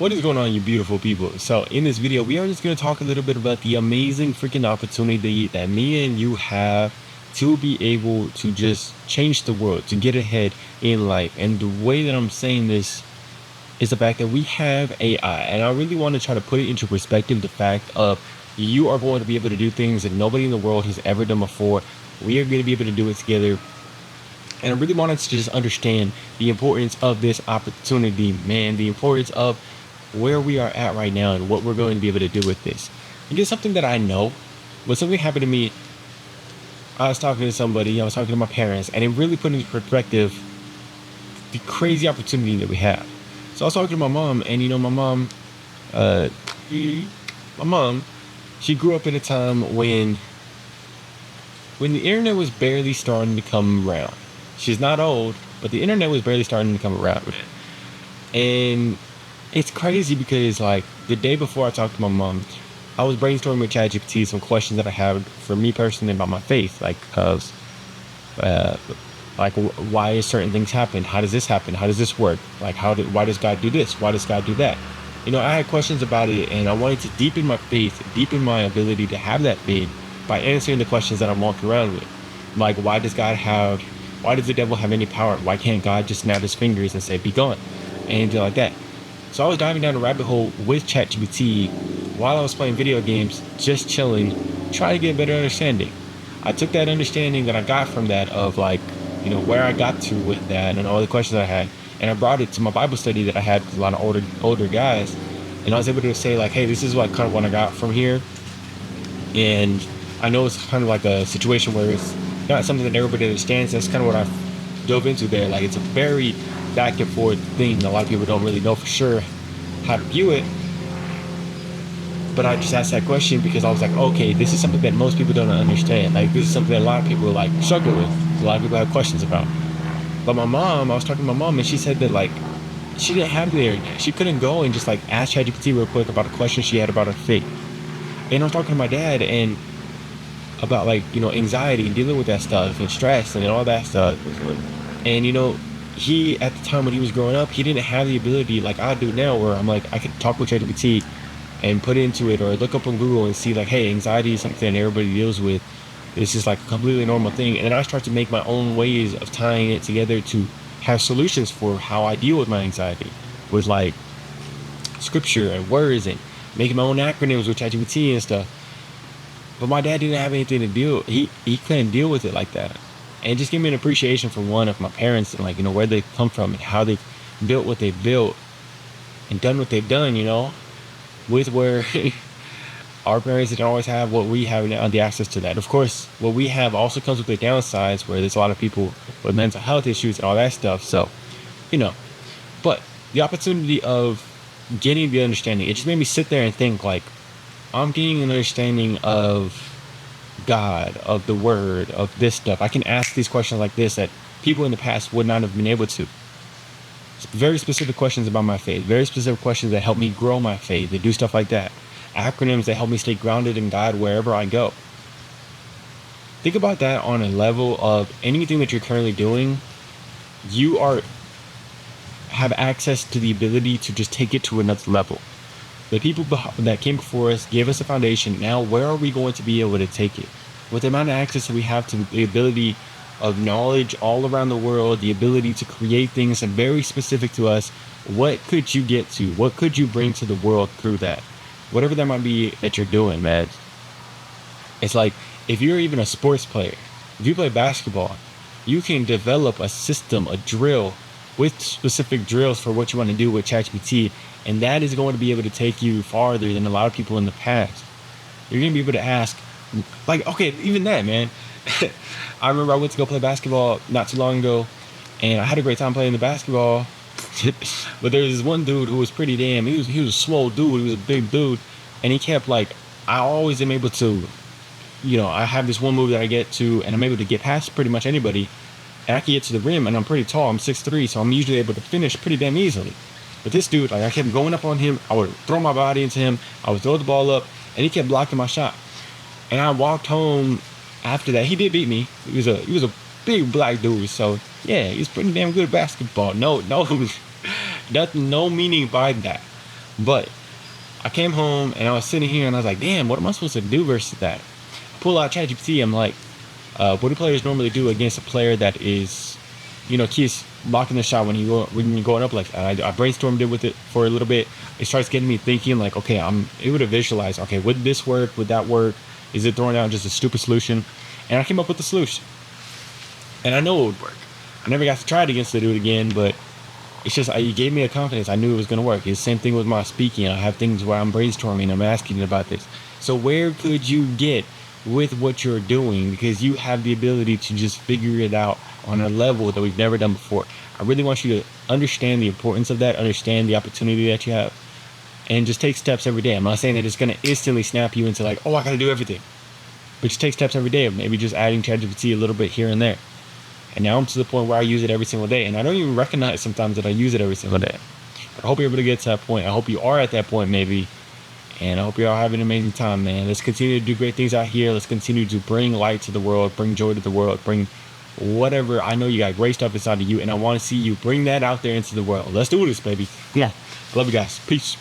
What is going on, you beautiful people? So in this video, we are just going to talk a little bit about the amazing freaking opportunity that me and you have to be able to just change the world, to get ahead in life. And the way that I'm saying this is the fact that we have AI. And I really want to try to put it into perspective, the fact of you are going to be able to do things that nobody in the world has ever done before. We are going to be able to do it together. And I really wanted to just understand the importance of this opportunity, man, the importance of where we are at right now and what we're going to be able to do with this. And it's something that I know, but something happened to me. I was talking to somebody, I was talking to my parents, and it really put into perspective the crazy opportunity that we have. So I was talking to my mom, and uh, my mom, she grew up at a time when the internet was barely starting to come around. She's not old, but the internet was barely starting to come around. And it's crazy because, like, the day before I talked to my mom, I was brainstorming with ChatGPT some questions that I had for me personally about my faith, uh, why is certain things happen? How does this happen? How does this work? Like, why does God do this? Why does God do that? I had questions about it, and I wanted to deepen my faith, deepen my ability to have that faith by answering the questions that I'm walking around with. Like, why does the devil have any power? Why can't God just snap his fingers and say, be gone? Anything like that. So I was diving down a rabbit hole with ChatGPT while I was playing video games, just chilling, trying to get a better understanding. I took that understanding that I got from that of, like, where I got to with that and all the questions I had, and I brought it to my Bible study that I had with a lot of older guys, and I was able to say, like, hey, this is what I got from here. And I know it's kind of like a situation where it's not something that everybody understands. That's kind of what I dove into there. Like, it's a very back and forth thing. A lot of people don't really know for sure how to view it. But I just asked that question because I was like, okay, this is something that most people don't understand. Like, this is something that a lot of people like struggle with. A lot of people have questions about. But my mom, I was talking to my mom, and she said that, like, she didn't have the internet. She couldn't go and just, like, ask ChatGPT real quick about a question she had about her faith. And I was talking to my dad and about, like, anxiety and dealing with that stuff and stress and all that stuff. And he, at the time when he was growing up, he didn't have the ability like I do now, where I'm like, I could talk with ChatGPT and put into it, or look up on Google and see, like, hey, anxiety is something everybody deals with. It's just like a completely normal thing. And then I start to make my own ways of tying it together to have solutions for how I deal with my anxiety, with, like, scripture and words, and making my own acronyms with ChatGPT and stuff. But my dad didn't have anything to deal. He couldn't deal with it like that. And just give me an appreciation for one of my parents, and, like, where they come from and how they built what they built and done what they've done, with where our parents didn't always have what we have now, the access to that. Of course, what we have also comes with the downsides, where there's a lot of people with mental health issues and all that stuff. So, but the opportunity of getting the understanding, it just made me sit there and think, like, I'm getting an understanding of God, of the word, of this stuff. I can ask these questions like this that people in the past would not have been able to. Very specific questions about my faith, very specific questions that help me grow my faith, that do stuff like that. Acronyms that help me stay grounded in God wherever I go. Think about that on a level of anything that you're currently doing. You have access to the ability to just take it to another level. The people that came before us gave us a foundation. Now, where are we going to be able to take it? With the amount of access that we have to the ability of knowledge all around the world, the ability to create things that are very specific to us, what could you get to? What could you bring to the world through that? Whatever that might be that you're doing, man. It's like, if you're even a sports player, if you play basketball, you can develop a system, a drill, with specific drills for what you want to do with ChatGPT, and that is going to be able to take you farther than a lot of people in the past. You're going to be able to ask, like, okay, even that, man. I remember I went to go play basketball not too long ago, and I had a great time playing the basketball. But there was this one dude who was pretty damn, he was a swole dude, he was a big dude, and he kept, like, I always am able to, I have this one move that I get to, and I'm able to get past pretty much anybody, and I can get to the rim, and I'm pretty tall, I'm 6'3", so I'm usually able to finish pretty damn easily. But this dude, like, I kept going up on him, I would throw my body into him, I would throw the ball up, and he kept blocking my shot. And I walked home after that. He did beat me. He was a big black dude, so yeah, he's pretty damn good at basketball. No, nothing, no meaning by that. But I came home and I was sitting here and I was like, damn, what am I supposed to do versus that? Pull out ChatGPT. I'm like, what do players normally do against a player that is, keeps blocking the shot when you're going up like that? I brainstormed it with it for a little bit. It starts getting me thinking like, okay, I'm able to visualize. Okay, would this work? Would that work? Is it throwing out just a stupid solution? And I came up with a solution. And I know it would work. I never got to try it against the dude again, but it's just it gave me a confidence. I knew it was going to work. It's the same thing with my speaking. I have things where I'm brainstorming. I'm asking about this. So where could you get with what you're doing? Because you have the ability to just figure it out on a level that we've never done before. I really want you to understand the importance of that, understand the opportunity that you have, and just take steps every day. I'm not saying that it's going to instantly snap you into like, oh, I got to do everything. But just take steps every day of maybe just adding ChatGPT a little bit here and there. And now I'm to the point where I use it every single day. And I don't even recognize sometimes that I use it every single day. But I hope you're able to get to that point. I hope you are at that point maybe. And I hope you're all having an amazing time, man. Let's continue to do great things out here. Let's continue to bring light to the world, bring joy to the world, bring whatever. I know you got great stuff inside of you. And I want to see you bring that out there into the world. Let's do this, baby. Yeah. Love you guys. Peace.